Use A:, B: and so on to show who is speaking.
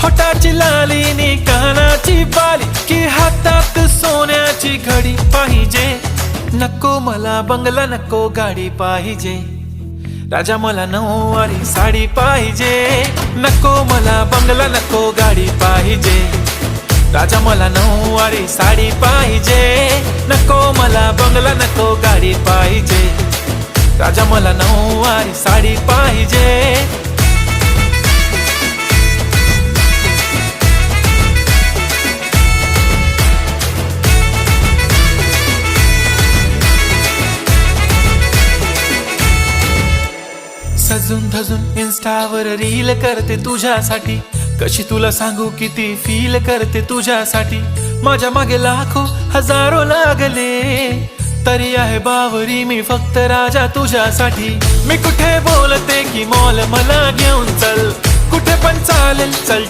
A: होटाची लाली नी कानाची बाली की हातात सोन्याची घडी पाहिजे. नको मला बंगला नको गाडी पाहिजे. राजा मला नऊवारी साडी पाहिजे. नको मला बंगला नको गाडी पाहिजे. राजा मला नऊवारी साडी पाहिजे. नको मला बंगला नको गाडी पाहिजे. राजा मला नऊवारी साडी पाहिजे. सजून धजून इन्स्टावर रील करते तुझ्यासाठी. कशी तुला सांगू किती फील करते तुझ्यासाठी. माझ्या मागे लाखो हजारो लागले तरी आहे बावरी मी फक्त राजा तुझ्यासाठी. मी कुठे बोलते की मॉल मला घेऊन चल. कुठे पण चालेल चल.